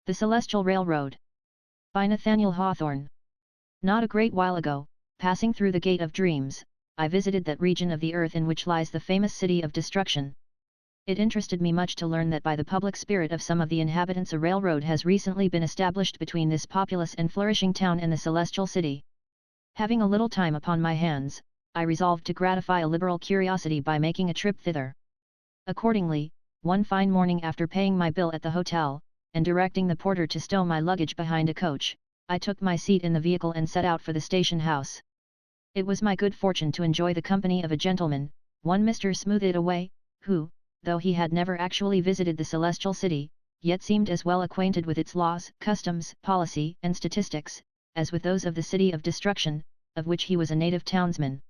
The Celestial Railroad. By Nathaniel Hawthorne. Not a great while ago, passing through the Gate of Dreams, I visited that region of the earth in which lies the famous city of destruction. It interested me much to learn that by the public spirit of some of the inhabitants a railroad has recently been established between this populous and flourishing town and the celestial city. Having a little time upon my hands, I resolved to gratify a liberal curiosity by making a trip thither. Accordingly, one fine morning after paying my bill at the hotel, and directing the porter to stow my luggage behind a coach, I took my seat in the vehicle and set out for the station house. It was my good fortune to enjoy the company of a gentleman, one Mr. Smooth-It-Away, who, though he had never actually visited the celestial city, yet seemed as well acquainted with its laws, customs, policy, and statistics, as with those of the city of destruction, of which he was a native townsman.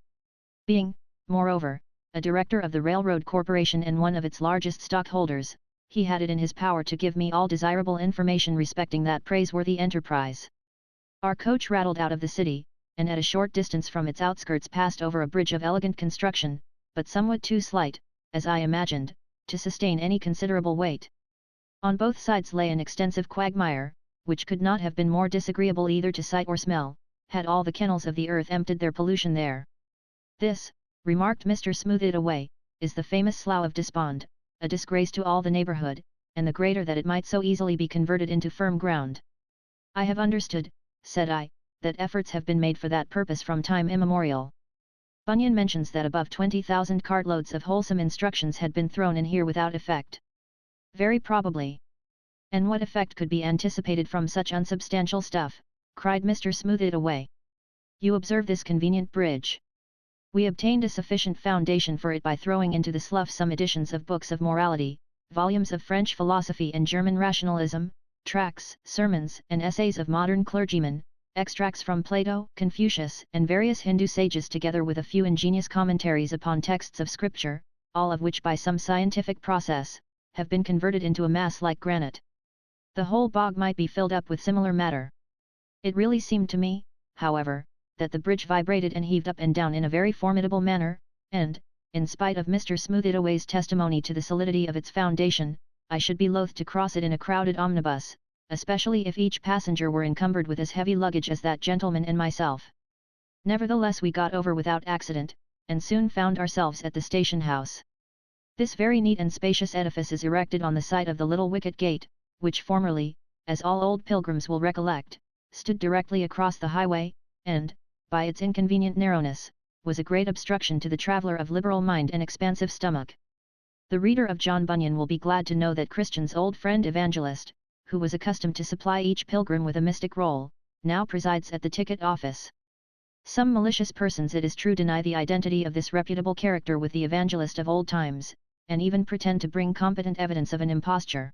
Being, moreover, a director of the railroad corporation and one of its largest stockholders, he had it in his power to give me all desirable information respecting that praiseworthy enterprise. Our coach rattled out of the city, and at a short distance from its outskirts passed over a bridge of elegant construction, but somewhat too slight, as I imagined, to sustain any considerable weight. On both sides lay an extensive quagmire, which could not have been more disagreeable either to sight or smell, had all the kennels of the earth emptied their pollution there. This, remarked Mr. Smooth-It-Away, is the famous Slough of Despond, a disgrace to all the neighbourhood, and the greater that it might so easily be converted into firm ground. I have understood, said I, that efforts have been made for that purpose from time immemorial. Bunyan mentions that above 20,000 cartloads of wholesome instructions had been thrown in here without effect. Very probably. And what effect could be anticipated from such unsubstantial stuff, cried Mr. Smooth-It-Away. You observe this convenient bridge. We obtained a sufficient foundation for it by throwing into the slough some editions of books of morality, volumes of French philosophy and German rationalism, tracts, sermons, and essays of modern clergymen, extracts from Plato, Confucius, and various Hindu sages together with a few ingenious commentaries upon texts of scripture, all of which by some scientific process, have been converted into a mass like granite. The whole bog might be filled up with similar matter. It really seemed to me, however, that the bridge vibrated and heaved up and down in a very formidable manner, and, in spite of Mr. Smooth-It-Away's testimony to the solidity of its foundation, I should be loath to cross it in a crowded omnibus, especially if each passenger were encumbered with as heavy luggage as that gentleman and myself. Nevertheless we got over without accident, and soon found ourselves at the station house. This very neat and spacious edifice is erected on the site of the little wicket gate, which formerly, as all old pilgrims will recollect, stood directly across the highway, and, by its inconvenient narrowness, was a great obstruction to the traveller of liberal mind and expansive stomach. The reader of John Bunyan will be glad to know that Christian's old friend Evangelist, who was accustomed to supply each pilgrim with a mystic roll, now presides at the ticket office. Some malicious persons, it is true, deny the identity of this reputable character with the evangelist of old times, and even pretend to bring competent evidence of an imposture.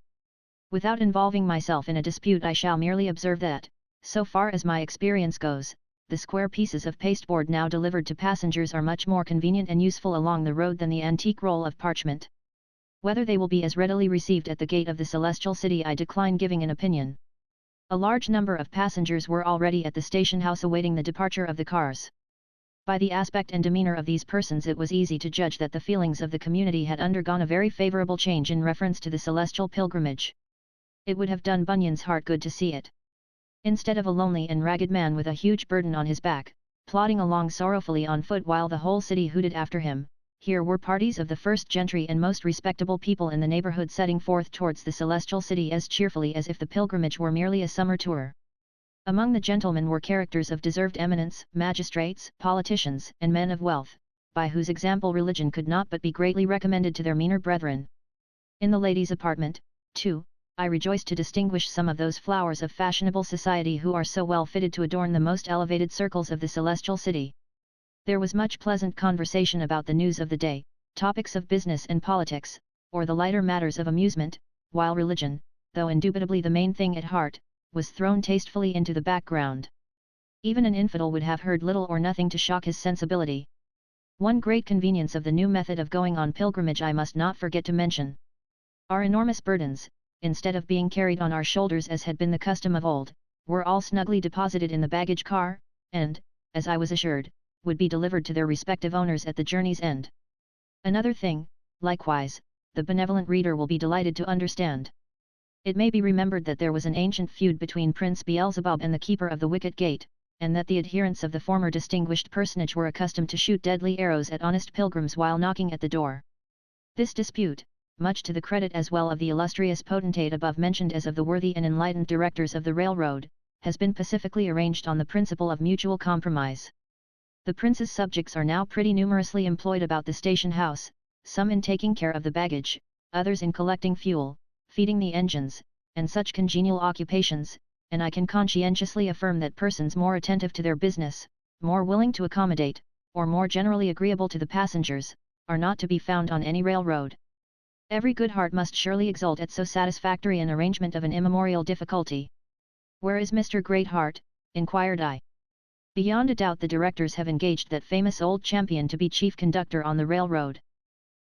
Without involving myself in a dispute, I shall merely observe that, so far as my experience goes, the square pieces of pasteboard now delivered to passengers are much more convenient and useful along the road than the antique roll of parchment. Whether they will be as readily received at the gate of the celestial city I decline giving an opinion. A large number of passengers were already at the station house awaiting the departure of the cars. By the aspect and demeanour of these persons it was easy to judge that the feelings of the community had undergone a very favourable change in reference to the celestial pilgrimage. It would have done Bunyan's heart good to see it. Instead of a lonely and ragged man with a huge burden on his back, plodding along sorrowfully on foot while the whole city hooted after him, here were parties of the first gentry and most respectable people in the neighbourhood setting forth towards the celestial city as cheerfully as if the pilgrimage were merely a summer tour. Among the gentlemen were characters of deserved eminence, magistrates, politicians, and men of wealth, by whose example religion could not but be greatly recommended to their meaner brethren. In the ladies' apartment, too, I rejoice to distinguish some of those flowers of fashionable society who are so well fitted to adorn the most elevated circles of the celestial city. There was much pleasant conversation about the news of the day, topics of business and politics, or the lighter matters of amusement, while religion, though indubitably the main thing at heart, was thrown tastefully into the background. Even an infidel would have heard little or nothing to shock his sensibility. One great convenience of the new method of going on pilgrimage I must not forget to mention. Our enormous burdens, instead of being carried on our shoulders as had been the custom of old, were all snugly deposited in the baggage car, and, as I was assured, would be delivered to their respective owners at the journey's end. Another thing, likewise, the benevolent reader will be delighted to understand. It may be remembered that there was an ancient feud between Prince Beelzebub and the keeper of the wicket gate, and that the adherents of the former distinguished personage were accustomed to shoot deadly arrows at honest pilgrims while knocking at the door. This dispute, much to the credit as well of the illustrious potentate above mentioned as of the worthy and enlightened directors of the railroad, has been pacifically arranged on the principle of mutual compromise. The prince's subjects are now pretty numerously employed about the station house, some in taking care of the baggage, others in collecting fuel, feeding the engines, and such congenial occupations, and I can conscientiously affirm that persons more attentive to their business, more willing to accommodate, or more generally agreeable to the passengers, are not to be found on any railroad. Every good heart must surely exult at so satisfactory an arrangement of an immemorial difficulty. "Where is Mr. Greatheart?" inquired I. "Beyond a doubt the directors have engaged that famous old champion to be chief conductor on the railroad."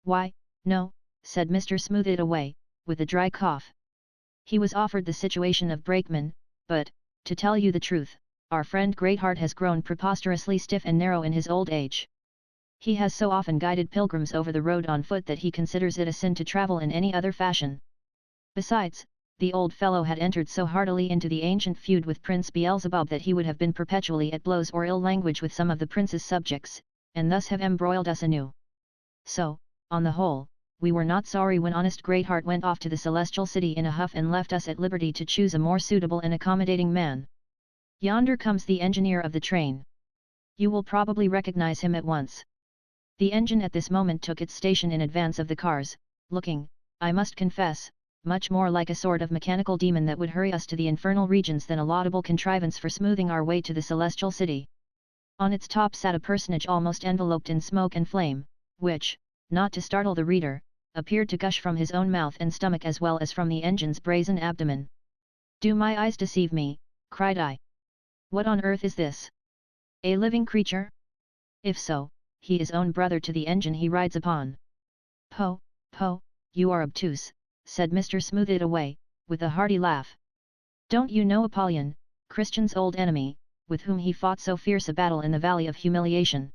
"Why, no," said Mr. Smooth-It-Away, with a dry cough. "He was offered the situation of brakeman, but, to tell you the truth, our friend Greatheart has grown preposterously stiff and narrow in his old age. He has so often guided pilgrims over the road on foot that he considers it a sin to travel in any other fashion. Besides, the old fellow had entered so heartily into the ancient feud with Prince Beelzebub that he would have been perpetually at blows or ill language with some of the prince's subjects, and thus have embroiled us anew. So, on the whole, we were not sorry when honest Greatheart went off to the celestial city in a huff and left us at liberty to choose a more suitable and accommodating man. Yonder comes the engineer of the train. You will probably recognize him at once." The engine at this moment took its station in advance of the cars, looking, I must confess, much more like a sort of mechanical demon that would hurry us to the infernal regions than a laudable contrivance for smoothing our way to the celestial city. On its top sat a personage almost enveloped in smoke and flame, which, not to startle the reader, appeared to gush from his own mouth and stomach as well as from the engine's brazen abdomen. "Do my eyes deceive me?" cried I. "What on earth is this? A living creature? If so, he is own brother to the engine he rides upon." "Poh, poh, you are obtuse," said Mr. Smooth-It-Away, with a hearty laugh. "Don't you know Apollyon, Christian's old enemy, with whom he fought so fierce a battle in the Valley of Humiliation?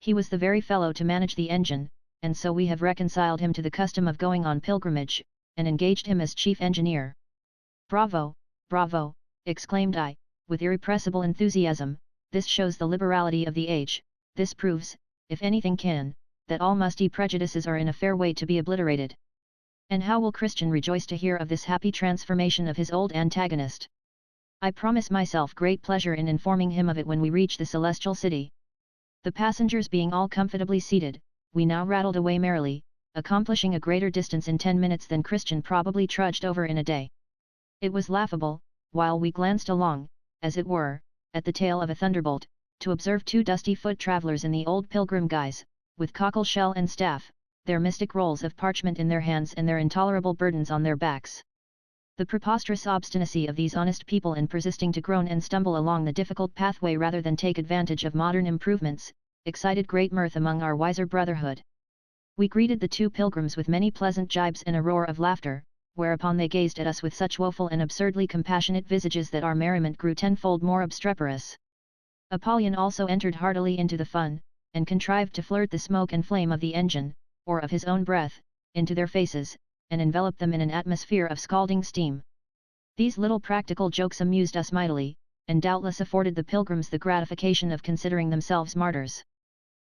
He was the very fellow to manage the engine, and so we have reconciled him to the custom of going on pilgrimage, and engaged him as chief engineer." "Bravo, bravo!" exclaimed I, with irrepressible enthusiasm. "This shows the liberality of the age, this proves, if anything can, that all musty prejudices are in a fair way to be obliterated. And how will Christian rejoice to hear of this happy transformation of his old antagonist! I promise myself great pleasure in informing him of it when we reach the celestial city." The passengers being all comfortably seated, we now rattled away merrily, accomplishing a greater distance in 10 minutes than Christian probably trudged over in a day. It was laughable, while we glanced along, as it were, at the tail of a thunderbolt, to observe 2 dusty foot travellers in the old pilgrim guise, with cockle shell and staff, their mystic rolls of parchment in their hands and their intolerable burdens on their backs. The preposterous obstinacy of these honest people in persisting to groan and stumble along the difficult pathway rather than take advantage of modern improvements, excited great mirth among our wiser brotherhood. We greeted the 2 pilgrims with many pleasant jibes and a roar of laughter, whereupon they gazed at us with such woeful and absurdly compassionate visages that our merriment grew tenfold more obstreperous. Apollyon also entered heartily into the fun, and contrived to flirt the smoke and flame of the engine, or of his own breath, into their faces, and envelop them in an atmosphere of scalding steam. These little practical jokes amused us mightily, and doubtless afforded the pilgrims the gratification of considering themselves martyrs.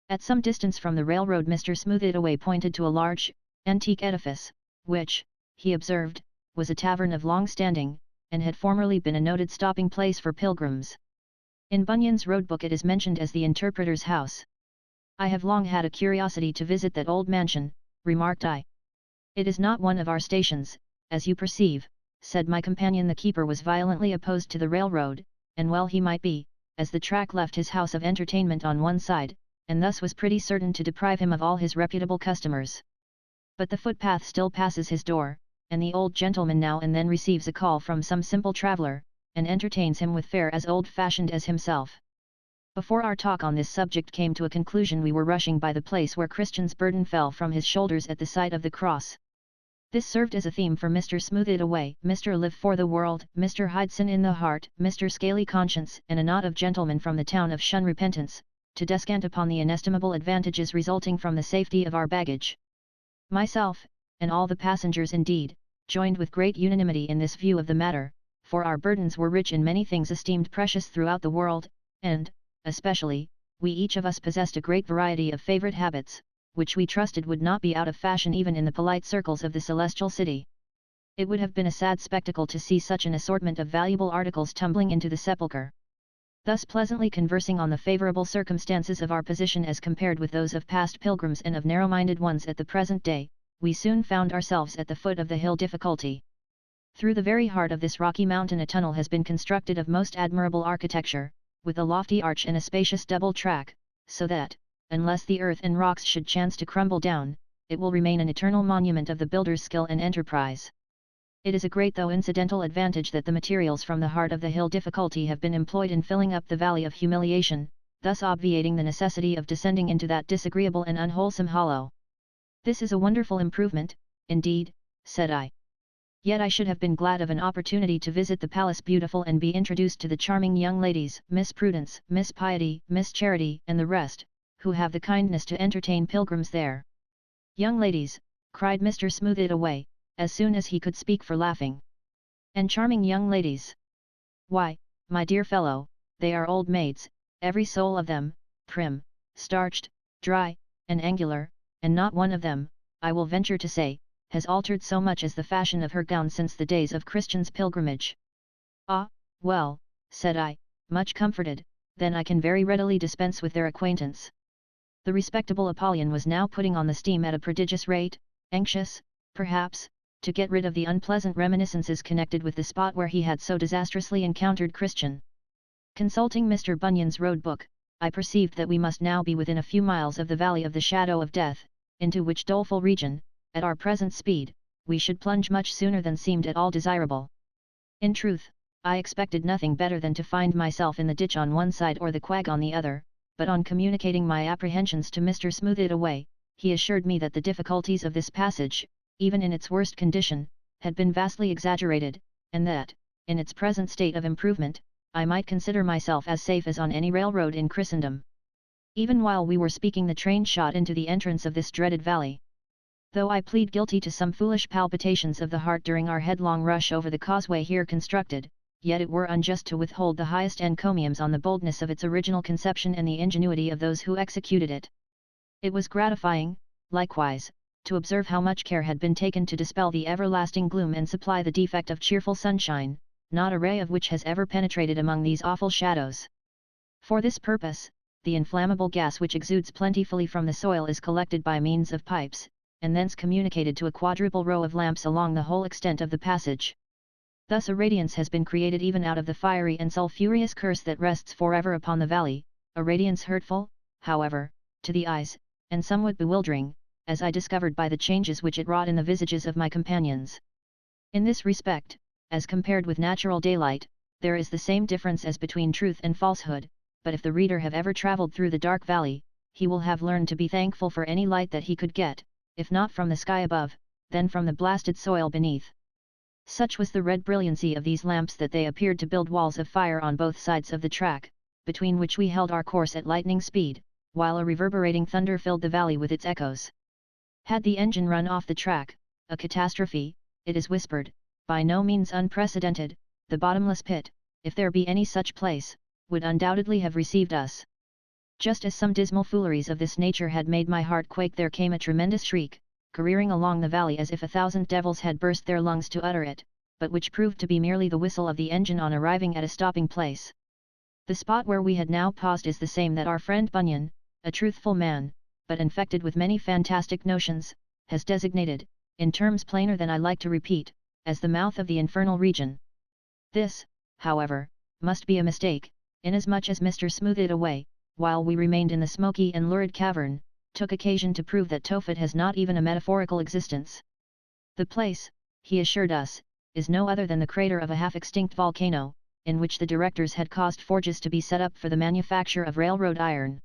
At some distance from the railroad Mr. Smooth-It-Away pointed to a large, antique edifice, which, he observed, was a tavern of long standing, and had formerly been a noted stopping place for pilgrims. In Bunyan's road book it is mentioned as the Interpreter's House. "I have long had a curiosity to visit that old mansion," remarked I. "It is not one of our stations, as you perceive," said my companion. The keeper was violently opposed to the railroad, and well he might be, as the track left his house of entertainment on one side, and thus was pretty certain to deprive him of all his reputable customers. But the footpath still passes his door, and the old gentleman now and then receives a call from some simple traveller, and entertains him with fare as old-fashioned as himself. Before our talk on this subject came to a conclusion we were rushing by the place where Christian's burden fell from his shoulders at the sight of the cross. This served as a theme for Mr. Smooth-It-Away, Mr. Live for the World, Mr. Hideson in the Heart, Mr. Scaly Conscience, and a knot of gentlemen from the town of Shun Repentance, to descant upon the inestimable advantages resulting from the safety of our baggage. Myself, and all the passengers indeed, joined with great unanimity in this view of the matter, for our burdens were rich in many things esteemed precious throughout the world, and, especially, we each of us possessed a great variety of favourite habits, which we trusted would not be out of fashion even in the polite circles of the celestial city. It would have been a sad spectacle to see such an assortment of valuable articles tumbling into the sepulchre. Thus pleasantly conversing on the favourable circumstances of our position as compared with those of past pilgrims and of narrow-minded ones at the present day, we soon found ourselves at the foot of the hill Difficulty. Through the very heart of this rocky mountain a tunnel has been constructed of most admirable architecture, with a lofty arch and a spacious double track, so that, unless the earth and rocks should chance to crumble down, it will remain an eternal monument of the builder's skill and enterprise. It is a great though incidental advantage that the materials from the heart of the hill Difficulty have been employed in filling up the valley of humiliation, thus obviating the necessity of descending into that disagreeable and unwholesome hollow. This is a wonderful improvement, indeed, said I. Yet I should have been glad of an opportunity to visit the Palace Beautiful and be introduced to the charming young ladies, Miss Prudence, Miss Piety, Miss Charity, and the rest, who have the kindness to entertain pilgrims there. Young ladies, cried Mr. Smooth-it-away, as soon as he could speak for laughing. And charming young ladies? Why, my dear fellow, they are old maids, every soul of them, prim, starched, dry, and angular, and not one of them, I will venture to say, has altered so much as the fashion of her gown since the days of Christian's pilgrimage. Ah, well, said I, much comforted, then I can very readily dispense with their acquaintance. The respectable Apollyon was now putting on the steam at a prodigious rate, anxious, perhaps, to get rid of the unpleasant reminiscences connected with the spot where he had so disastrously encountered Christian. Consulting Mr. Bunyan's road book, I perceived that we must now be within a few miles of the Valley of the Shadow of Death, into which doleful region, at our present speed, we should plunge much sooner than seemed at all desirable. In truth, I expected nothing better than to find myself in the ditch on one side or the quag on the other, but on communicating my apprehensions to Mr. Smooth-it-away, he assured me that the difficulties of this passage, even in its worst condition, had been vastly exaggerated, and that, in its present state of improvement, I might consider myself as safe as on any railroad in Christendom. Even while we were speaking the train shot into the entrance of this dreaded valley. Though I plead guilty to some foolish palpitations of the heart during our headlong rush over the causeway here constructed, yet it were unjust to withhold the highest encomiums on the boldness of its original conception and the ingenuity of those who executed it. It was gratifying, likewise, to observe how much care had been taken to dispel the everlasting gloom and supply the defect of cheerful sunshine, not a ray of which has ever penetrated among these awful shadows. For this purpose, the inflammable gas which exudes plentifully from the soil is collected by means of pipes, and thence communicated to a quadruple row of lamps along the whole extent of the passage. Thus a radiance has been created even out of the fiery and sulphurous curse that rests forever upon the valley, a radiance hurtful, however, to the eyes, and somewhat bewildering, as I discovered by the changes which it wrought in the visages of my companions. In this respect, as compared with natural daylight, there is the same difference as between truth and falsehood, but if the reader have ever travelled through the dark valley, he will have learned to be thankful for any light that he could get, if not from the sky above, then from the blasted soil beneath. Such was the red brilliancy of these lamps that they appeared to build walls of fire on both sides of the track, between which we held our course at lightning speed, while a reverberating thunder filled the valley with its echoes. Had the engine run off the track, a catastrophe, it is whispered, by no means unprecedented, the bottomless pit, if there be any such place, would undoubtedly have received us. Just as some dismal fooleries of this nature had made my heart quake, there came a tremendous shriek, careering along the valley as if 1,000 devils had burst their lungs to utter it, but which proved to be merely the whistle of the engine on arriving at a stopping place. The spot where we had now paused is the same that our friend Bunyan, a truthful man, but infected with many fantastic notions, has designated, in terms plainer than I like to repeat, as the mouth of the infernal region. This, however, must be a mistake, inasmuch as Mr. Smooth-it-away, while we remained in the smoky and lurid cavern, took occasion to prove that Tophet has not even a metaphorical existence. The place, he assured us, is no other than the crater of a half-extinct volcano, in which the directors had caused forges to be set up for the manufacture of railroad iron.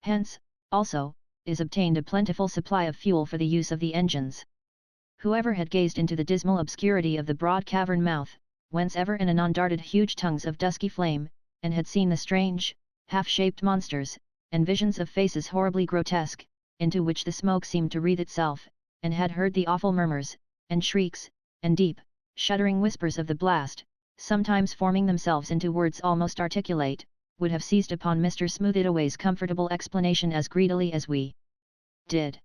Hence, also, is obtained a plentiful supply of fuel for the use of the engines. Whoever had gazed into the dismal obscurity of the broad cavern mouth, whence ever and anon darted huge tongues of dusky flame, and had seen the strange, half-shaped monsters, and visions of faces horribly grotesque, into which the smoke seemed to wreathe itself, and had heard the awful murmurs, and shrieks, and deep, shuddering whispers of the blast, sometimes forming themselves into words almost articulate, would have seized upon Mr. Smoothitaway's comfortable explanation as greedily as we did.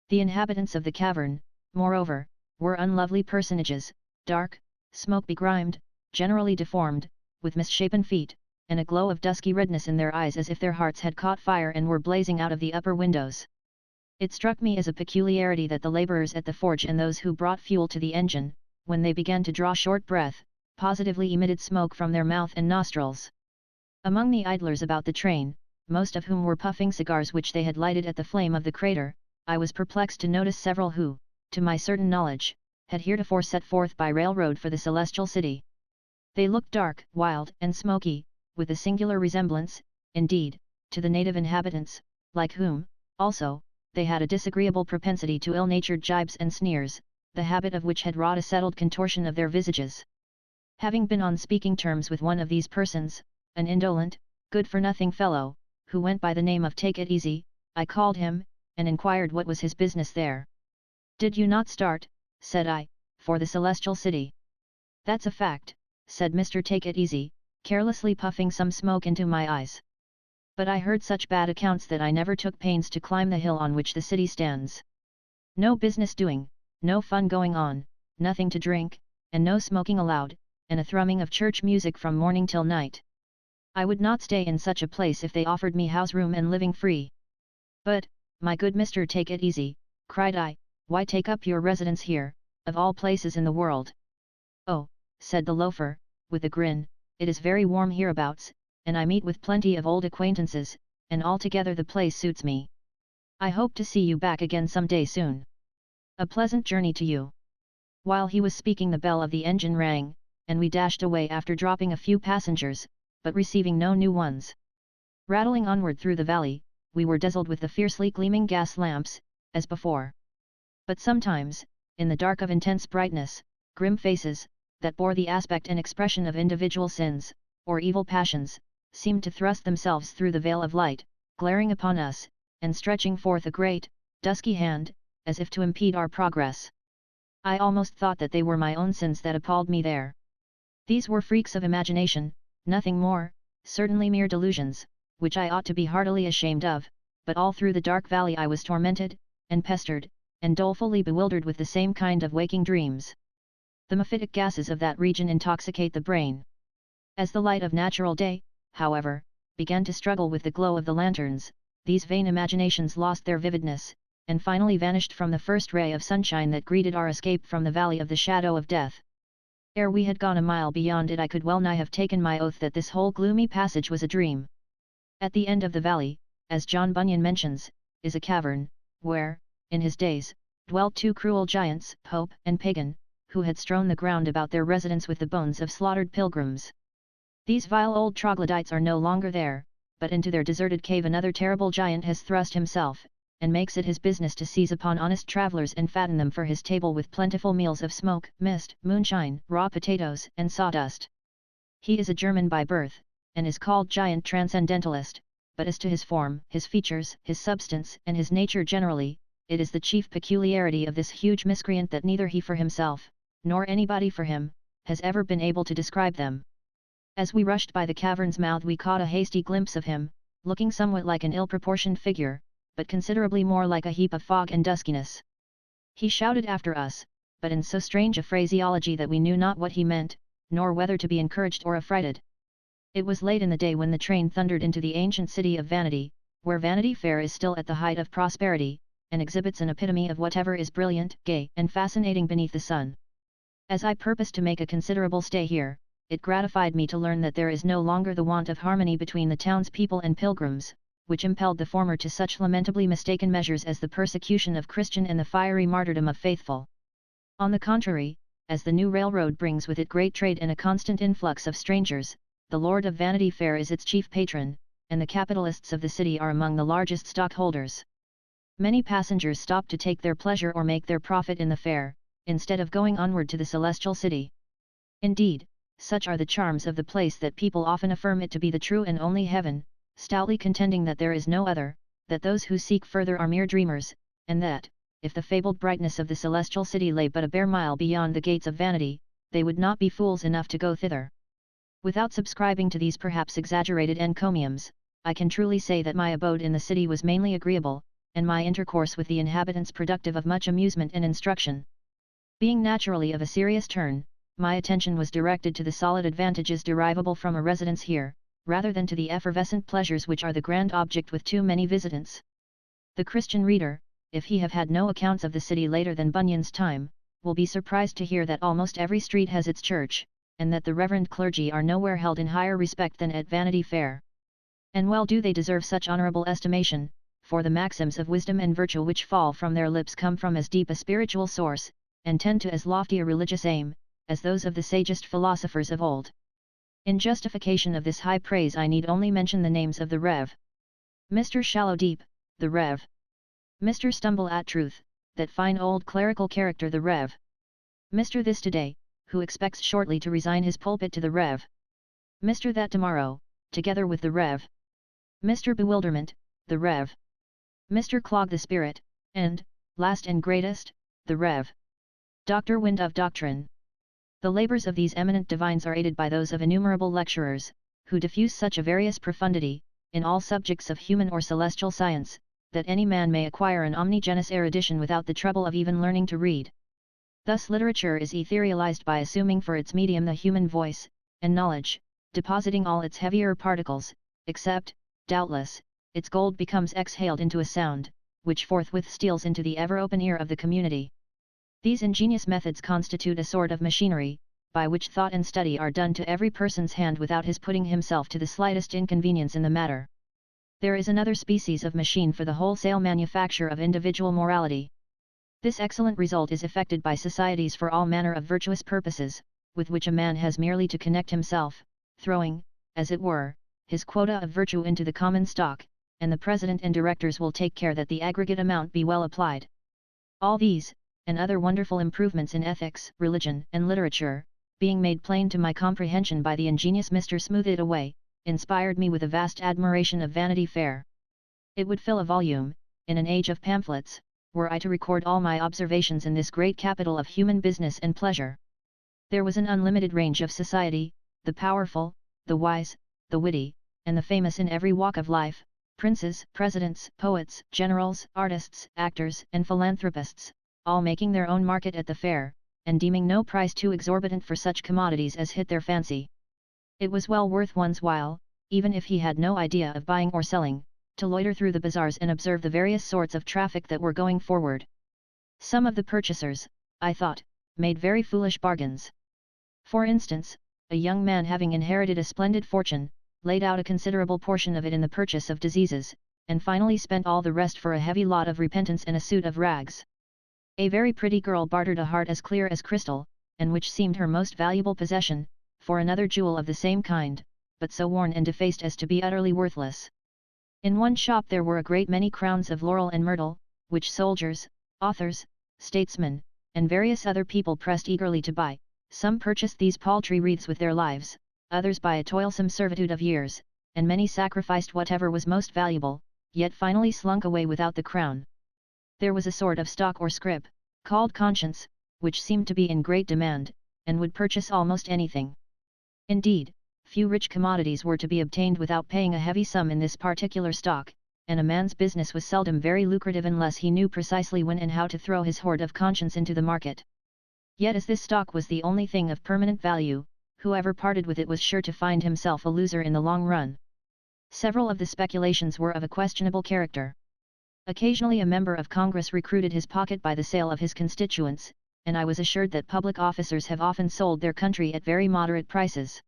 The inhabitants of the cavern, moreover, were unlovely personages, dark, smoke-begrimed, generally deformed, with misshapen feet, and a glow of dusky redness in their eyes as if their hearts had caught fire and were blazing out of the upper windows. It struck me as a peculiarity that the labourers at the forge and those who brought fuel to the engine, when they began to draw short breath, positively emitted smoke from their mouth and nostrils. Among the idlers about the train, most of whom were puffing cigars which they had lighted at the flame of the crater, I was perplexed to notice several who, to my certain knowledge, had heretofore set forth by railroad for the celestial city. They looked dark, wild, and smoky, with a singular resemblance, indeed, to the native inhabitants, like whom, also, they had a disagreeable propensity to ill-natured jibes and sneers, the habit of which had wrought a settled contortion of their visages. Having been on speaking terms with one of these persons, an indolent, good-for-nothing fellow, who went by the name of Take It Easy, I called him, and inquired what was his business there. "Did you not start," said I, "for the celestial city?" "That's a fact," said Mr. Take It Easy, carelessly puffing some smoke into my eyes. "But I heard such bad accounts that I never took pains to climb the hill on which the city stands. No business doing, no fun going on, nothing to drink, and no smoking allowed, and a thrumming of church music from morning till night. I would not stay in such a place if they offered me house room and living free." "But, my good Mr. Take It Easy," cried I, "why take up your residence here, of all places in the world?" "Oh," said the loafer, with a grin, "it is very warm hereabouts, and I meet with plenty of old acquaintances, and altogether the place suits me. I hope to see you back again some day soon. A pleasant journey to you." While he was speaking the bell of the engine rang, and we dashed away after dropping a few passengers, but receiving no new ones. Rattling onward through the valley, we were dazzled with the fiercely gleaming gas lamps, as before. But sometimes, in the dark of intense brightness, grim faces, that bore the aspect and expression of individual sins, or evil passions, seemed to thrust themselves through the veil of light, glaring upon us, and stretching forth a great, dusky hand, as if to impede our progress. I almost thought that they were my own sins that appalled me there. These were freaks of imagination, nothing more, certainly mere delusions, which I ought to be heartily ashamed of, but all through the dark valley I was tormented, and pestered, and dolefully bewildered with the same kind of waking dreams. The mephitic gases of that region intoxicate the brain. As the light of natural day, however, began to struggle with the glow of the lanterns, these vain imaginations lost their vividness, and finally vanished from the first ray of sunshine that greeted our escape from the valley of the shadow of death. Ere we had gone a mile beyond it I could well nigh have taken my oath that this whole gloomy passage was a dream. At the end of the valley, as John Bunyan mentions, is a cavern, where, in his days, dwelt two cruel giants, Pope and Pagan, who had strewn the ground about their residence with the bones of slaughtered pilgrims. These vile old troglodytes are no longer there, but into their deserted cave another terrible giant has thrust himself, and makes it his business to seize upon honest travellers and fatten them for his table with plentiful meals of smoke, mist, moonshine, raw potatoes, and sawdust. He is a German by birth, and is called Giant Transcendentalist, but as to his form, his features, his substance, and his nature generally, it is the chief peculiarity of this huge miscreant that neither he for himself, nor anybody for him, has ever been able to describe them. As we rushed by the cavern's mouth we caught a hasty glimpse of him, looking somewhat like an ill-proportioned figure, but considerably more like a heap of fog and duskiness. He shouted after us, but in so strange a phraseology that we knew not what he meant, nor whether to be encouraged or affrighted. It was late in the day when the train thundered into the ancient city of Vanity, where Vanity Fair is still at the height of prosperity, and exhibits an epitome of whatever is brilliant, gay, and fascinating beneath the sun. As I purposed to make a considerable stay here, it gratified me to learn that there is no longer the want of harmony between the townspeople and pilgrims, which impelled the former to such lamentably mistaken measures as the persecution of Christian and the fiery martyrdom of faithful. On the contrary, as the new railroad brings with it great trade and a constant influx of strangers, the Lord of Vanity Fair is its chief patron, and the capitalists of the city are among the largest stockholders. Many passengers stop to take their pleasure or make their profit in the fair, instead of going onward to the celestial city. Indeed, such are the charms of the place that people often affirm it to be the true and only heaven, stoutly contending that there is no other, that those who seek further are mere dreamers, and that, if the fabled brightness of the celestial city lay but a bare mile beyond the gates of vanity, they would not be fools enough to go thither. Without subscribing to these perhaps exaggerated encomiums, I can truly say that my abode in the city was mainly agreeable, and my intercourse with the inhabitants productive of much amusement and instruction. Being naturally of a serious turn, my attention was directed to the solid advantages derivable from a residence here, rather than to the effervescent pleasures which are the grand object with too many visitants. The Christian reader, if he have had no accounts of the city later than Bunyan's time, will be surprised to hear that almost every street has its church, and that the reverend clergy are nowhere held in higher respect than at Vanity Fair. And well do they deserve such honourable estimation, for the maxims of wisdom and virtue which fall from their lips come from as deep a spiritual source, and tend to as lofty a religious aim, as those of the sagest philosophers of old. In justification of this high praise I need only mention the names of the Rev. Mr. Shallowdeep, the Rev. Mr. Stumble at Truth, that fine old clerical character the Rev. Mr. This Today, who expects shortly to resign his pulpit to the Rev. Mr. That Tomorrow, together with the Rev. Mr. Bewilderment, the Rev. Mr. Clog the Spirit, and, last and greatest, the Rev. Dr. Wind of Doctrine. The labours of these eminent divines are aided by those of innumerable lecturers, who diffuse such a various profundity, in all subjects of human or celestial science, that any man may acquire an omnigenous erudition without the trouble of even learning to read. Thus literature is etherealized by assuming for its medium the human voice, and knowledge, depositing all its heavier particles, except, doubtless, its gold becomes exhaled into a sound, which forthwith steals into the ever-open ear of the community. These ingenious methods constitute a sort of machinery, by which thought and study are done to every person's hand without his putting himself to the slightest inconvenience in the matter. There is another species of machine for the wholesale manufacture of individual morality. This excellent result is effected by societies for all manner of virtuous purposes, with which a man has merely to connect himself, throwing, as it were, his quota of virtue into the common stock, and the president and directors will take care that the aggregate amount be well applied. All these, and other wonderful improvements in ethics, religion, and literature, being made plain to my comprehension by the ingenious Mr. Smooth-It-Away, inspired me with a vast admiration of Vanity Fair. It would fill a volume, in an age of pamphlets, were I to record all my observations in this great capital of human business and pleasure. There was an unlimited range of society, the powerful, the wise, the witty, and the famous in every walk of life, princes, presidents, poets, generals, artists, actors, and philanthropists, all making their own market at the fair, and deeming no price too exorbitant for such commodities as hit their fancy. It was well worth one's while, even if he had no idea of buying or selling, to loiter through the bazaars and observe the various sorts of traffic that were going forward. Some of the purchasers, I thought, made very foolish bargains. For instance, a young man having inherited a splendid fortune, laid out a considerable portion of it in the purchase of diseases, and finally spent all the rest for a heavy lot of repentance and a suit of rags. A very pretty girl bartered a heart as clear as crystal, and which seemed her most valuable possession, for another jewel of the same kind, but so worn and defaced as to be utterly worthless. In one shop there were a great many crowns of laurel and myrtle, which soldiers, authors, statesmen, and various other people pressed eagerly to buy. Some purchased these paltry wreaths with their lives, others by a toilsome servitude of years, and many sacrificed whatever was most valuable, yet finally slunk away without the crown. There was a sort of stock or scrip, called conscience, which seemed to be in great demand, and would purchase almost anything. Indeed, few rich commodities were to be obtained without paying a heavy sum in this particular stock, and a man's business was seldom very lucrative unless he knew precisely when and how to throw his hoard of conscience into the market. Yet as this stock was the only thing of permanent value, whoever parted with it was sure to find himself a loser in the long run. Several of the speculations were of a questionable character. Occasionally a member of Congress recruited his pocket by the sale of his constituents, and I was assured that public officers have often sold their country at very moderate prices.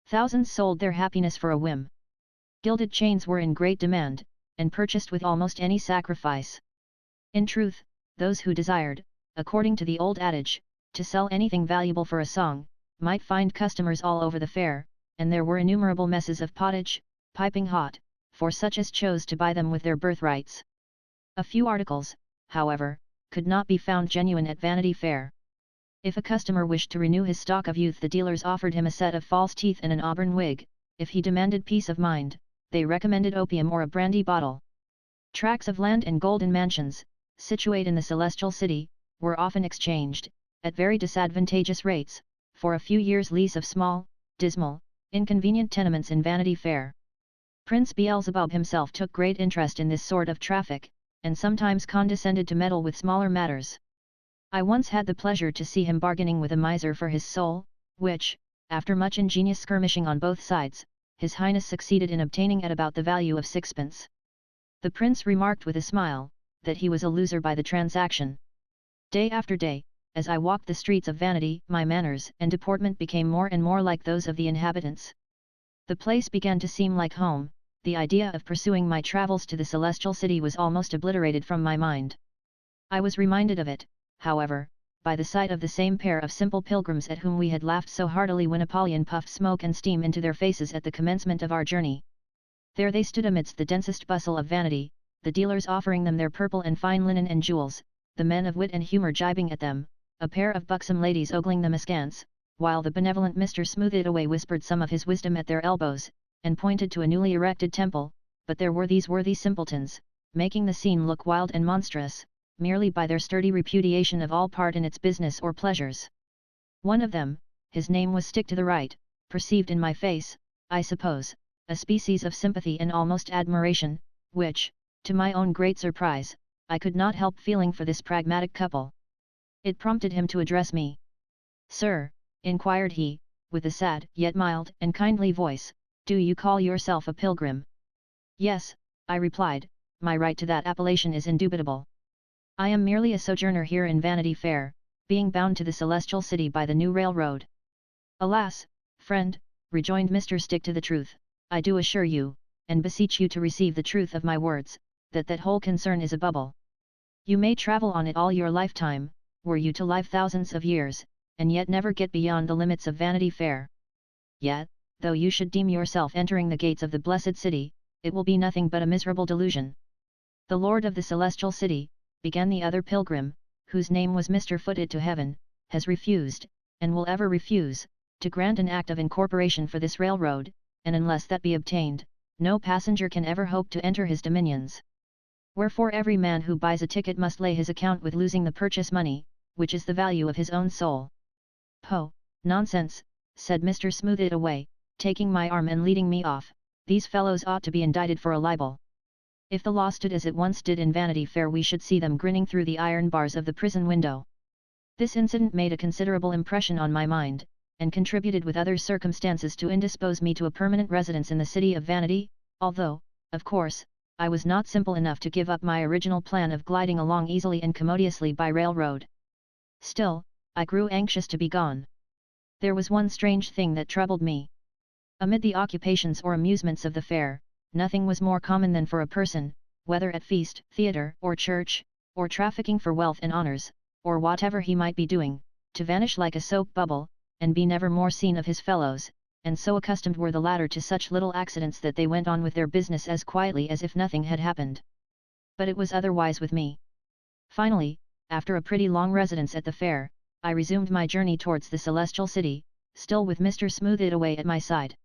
Thousands sold their happiness for a whim. Gilded chains were in great demand, and purchased with almost any sacrifice. In truth, those who desired, according to the old adage, to sell anything valuable for a song, might find customers all over the fair, and there were innumerable messes of pottage, piping hot, for such as chose to buy them with their birthrights. A few articles, however, could not be found genuine at Vanity Fair. If a customer wished to renew his stock of youth, the dealers offered him a set of false teeth and an auburn wig. If he demanded peace of mind, they recommended opium or a brandy bottle. Tracts of land and golden mansions, situate in the celestial city, were often exchanged, at very disadvantageous rates, for a few years' lease of small, dismal, inconvenient tenements in Vanity Fair. Prince Beelzebub himself took great interest in this sort of traffic, and sometimes condescended to meddle with smaller matters. I once had the pleasure to see him bargaining with a miser for his soul, which, after much ingenious skirmishing on both sides, His Highness succeeded in obtaining at about the value of 6pence. The prince remarked with a smile, that he was a loser by the transaction. Day after day, as I walked the streets of Vanity, my manners and deportment became more and more like those of the inhabitants. The place began to seem like home. The idea of pursuing my travels to the celestial city was almost obliterated from my mind. I was reminded of it, however, by the sight of the same pair of simple pilgrims at whom we had laughed so heartily when Apollyon puffed smoke and steam into their faces at the commencement of our journey. There they stood amidst the densest bustle of Vanity, the dealers offering them their purple and fine linen and jewels, the men of wit and humour jibing at them, a pair of buxom ladies ogling them askance, while the benevolent Mr. Smooth-It-Away whispered some of his wisdom at their elbows, and pointed to a newly erected temple, but there were these worthy simpletons, making the scene look wild and monstrous, merely by their sturdy repudiation of all part in its business or pleasures. One of them, his name was Stick to the Right, perceived in my face, I suppose, a species of sympathy and almost admiration, which, to my own great surprise, I could not help feeling for this pragmatic couple. It prompted him to address me. "Sir," inquired he, with a sad, yet mild and kindly voice, "do you call yourself a pilgrim?" "Yes," I replied, "my right to that appellation is indubitable. I am merely a sojourner here in Vanity Fair, being bound to the celestial city by the new railroad." "Alas, friend," rejoined Mr. Stick to the Truth, "I do assure you, and beseech you to receive the truth of my words, that whole concern is a bubble. You may travel on it all your lifetime, were you to live thousands of years, and yet never get beyond the limits of Vanity Fair. Yet, though you should deem yourself entering the gates of the blessed city, it will be nothing but a miserable delusion. The Lord of the celestial city," began the other pilgrim, whose name was Mr. Foot-It to Heaven, "has refused, and will ever refuse, to grant an act of incorporation for this railroad, and unless that be obtained, no passenger can ever hope to enter his dominions. Wherefore every man who buys a ticket must lay his account with losing the purchase money, which is the value of his own soul." "Poh, nonsense," said Mr. Smooth-It-Away, taking my arm and leading me off, "these fellows ought to be indicted for a libel. If the law stood as it once did in Vanity Fair we should see them grinning through the iron bars of the prison window." This incident made a considerable impression on my mind, and contributed with other circumstances to indispose me to a permanent residence in the city of Vanity, although, of course, I was not simple enough to give up my original plan of gliding along easily and commodiously by railroad. Still, I grew anxious to be gone. There was one strange thing that troubled me. Amid the occupations or amusements of the fair, nothing was more common than for a person, whether at feast, theatre, or church, or trafficking for wealth and honours, or whatever he might be doing, to vanish like a soap bubble, and be never more seen of his fellows, and so accustomed were the latter to such little accidents that they went on with their business as quietly as if nothing had happened. But it was otherwise with me. Finally, after a pretty long residence at the fair, I resumed my journey towards the celestial city, still with Mr. Smooth-It-Away at my side.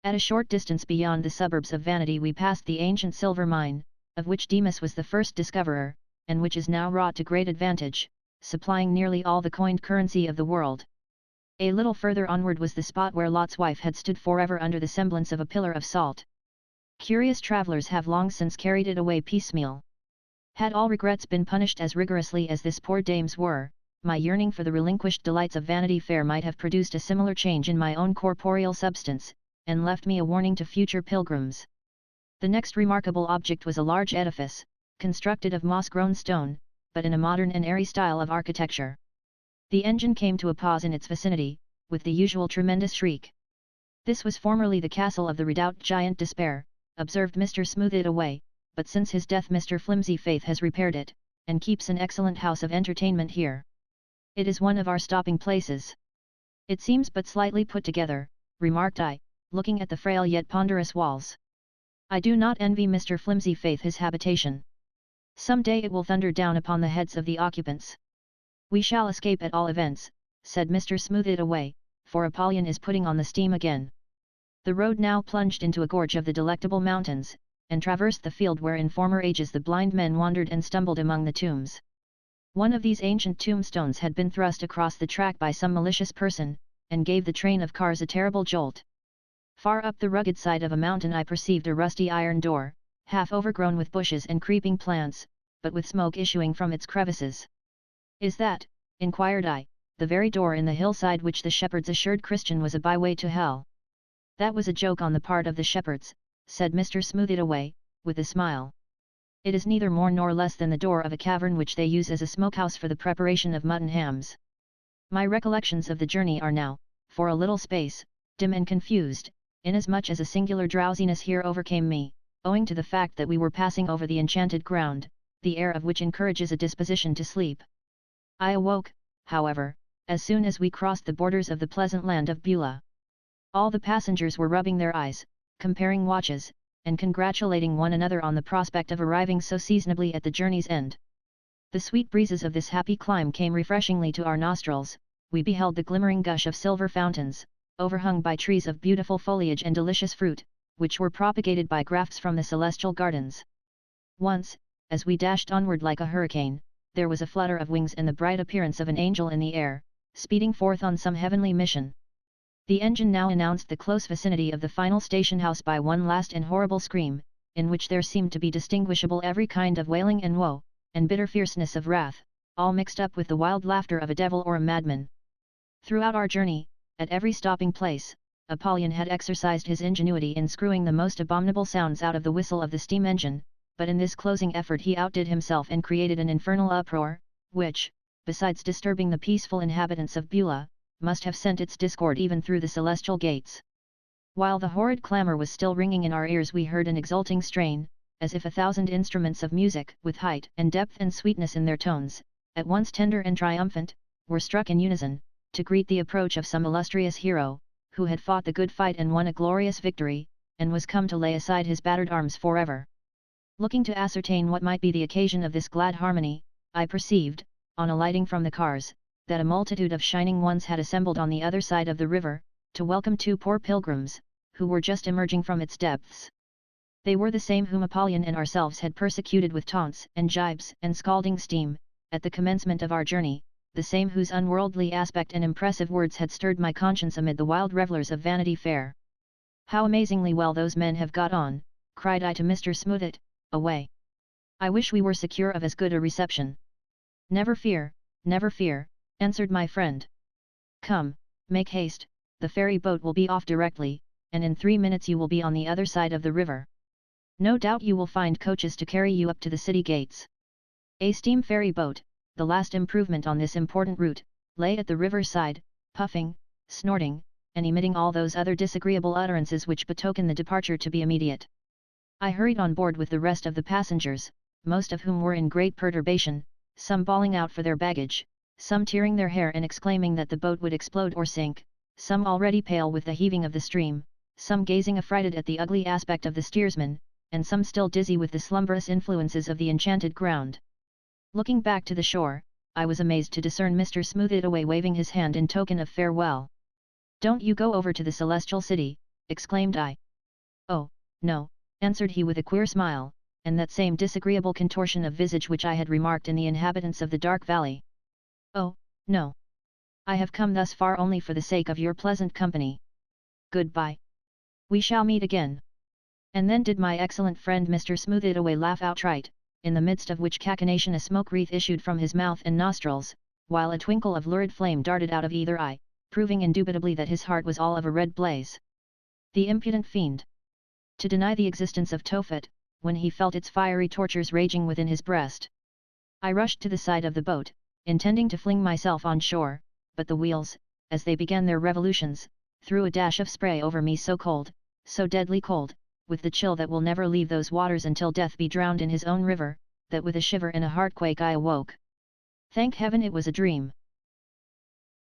At a short distance beyond the suburbs of Vanity we passed the ancient silver mine, of which Demas was the first discoverer, and which is now wrought to great advantage, supplying nearly all the coined currency of the world. A little further onward was the spot where Lot's wife had stood forever under the semblance of a pillar of salt. Curious travellers have long since carried it away piecemeal. Had all regrets been punished as rigorously as this poor dame's were, my yearning for the relinquished delights of Vanity Fair might have produced a similar change in my own corporeal substance, and left me a warning to future pilgrims. The next remarkable object was a large edifice, constructed of moss-grown stone, but in a modern and airy style of architecture. The engine came to a pause in its vicinity, with the usual tremendous shriek. "This was formerly the castle of the redoubt giant Despair," observed Mr. Smooth-It-Away, "but since his death Mr. Flimsy Faith has repaired it, and keeps an excellent house of entertainment here. It is one of our stopping places." "It seems but slightly put together," remarked I, looking at the frail yet ponderous walls. "I do not envy Mr. Flimsy Faith his habitation. Some day it will thunder down upon the heads of the occupants." "We shall escape at all events," said Mr. Smooth-It-Away, "for Apollyon is putting on the steam again." The road now plunged into a gorge of the Delectable Mountains, and traversed the field where in former ages the blind men wandered and stumbled among the tombs. One of these ancient tombstones had been thrust across the track by some malicious person, and gave the train of cars a terrible jolt. Far up the rugged side of a mountain I perceived a rusty iron door, half overgrown with bushes and creeping plants, but with smoke issuing from its crevices. "Is that," inquired I, "the very door in the hillside which the shepherds assured Christian was a byway to hell?" "That was a joke on the part of the shepherds," said Mr. Smooth-it-away, with a smile. "It is neither more nor less than the door of a cavern which they use as a smokehouse for the preparation of mutton hams." My recollections of the journey are now, for a little space, dim and confused, inasmuch as a singular drowsiness here overcame me, owing to the fact that we were passing over the enchanted ground, the air of which encourages a disposition to sleep. I awoke, however, as soon as we crossed the borders of the pleasant land of Beulah. All the passengers were rubbing their eyes, comparing watches, and congratulating one another on the prospect of arriving so seasonably at the journey's end. The sweet breezes of this happy clime came refreshingly to our nostrils. We beheld the glimmering gush of silver fountains, overhung by trees of beautiful foliage and delicious fruit, which were propagated by grafts from the celestial gardens. Once, as we dashed onward like a hurricane, there was a flutter of wings and the bright appearance of an angel in the air, speeding forth on some heavenly mission. The engine now announced the close vicinity of the final station house by one last and horrible scream, in which there seemed to be distinguishable every kind of wailing and woe, and bitter fierceness of wrath, all mixed up with the wild laughter of a devil or a madman. Throughout our journey, at every stopping place, Apollyon had exercised his ingenuity in screwing the most abominable sounds out of the whistle of the steam engine, but in this closing effort he outdid himself and created an infernal uproar, which, besides disturbing the peaceful inhabitants of Beulah, must have sent its discord even through the celestial gates. While the horrid clamour was still ringing in our ears we heard an exulting strain, as if 1,000 instruments of music, with height and depth and sweetness in their tones, at once tender and triumphant, were struck in unison, to greet the approach of some illustrious hero, who had fought the good fight and won a glorious victory, and was come to lay aside his battered arms forever. Looking to ascertain what might be the occasion of this glad harmony, I perceived, on alighting from the cars, that a multitude of shining ones had assembled on the other side of the river, to welcome two poor pilgrims, who were just emerging from its depths. They were the same whom Apollyon and ourselves had persecuted with taunts and jibes and scalding steam, at the commencement of our journey, the same whose unworldly aspect and impressive words had stirred my conscience amid the wild revellers of Vanity Fair. "How amazingly well those men have got on," cried I to Mr. Smooth-it-away. "I wish we were secure of as good a reception." Never fear," answered my friend. "Come, make haste, the ferry boat will be off directly, and in 3 minutes you will be on the other side of the river. No doubt you will find coaches to carry you up to the city gates." A steam ferry boat, the last improvement on this important route, lay at the river side, puffing, snorting, and emitting all those other disagreeable utterances which betoken the departure to be immediate. I hurried on board with the rest of the passengers, most of whom were in great perturbation, some bawling out for their baggage, some tearing their hair and exclaiming that the boat would explode or sink, some already pale with the heaving of the stream, some gazing affrighted at the ugly aspect of the steersman, and some still dizzy with the slumberous influences of the enchanted ground. Looking back to the shore, I was amazed to discern Mr. Smooth-it-away waving his hand in token of farewell. "Don't you go over to the celestial city?" exclaimed I. "Oh, no," answered he with a queer smile, and that same disagreeable contortion of visage which I had remarked in the inhabitants of the dark valley. "Oh, no. I have come thus far only for the sake of your pleasant company. Goodbye. We shall meet again." And then did my excellent friend Mr. Smooth-it-away laugh outright, in the midst of which cachinnation a smoke wreath issued from his mouth and nostrils, while a twinkle of lurid flame darted out of either eye, proving indubitably that his heart was all of a red blaze. The impudent fiend! To deny the existence of Tophet, when he felt its fiery tortures raging within his breast. I rushed to the side of the boat, intending to fling myself on shore, but the wheels, as they began their revolutions, threw a dash of spray over me so cold, so deadly cold, with the chill that will never leave those waters until death be drowned in his own river, that with a shiver and a heartquake I awoke. Thank heaven it was a dream.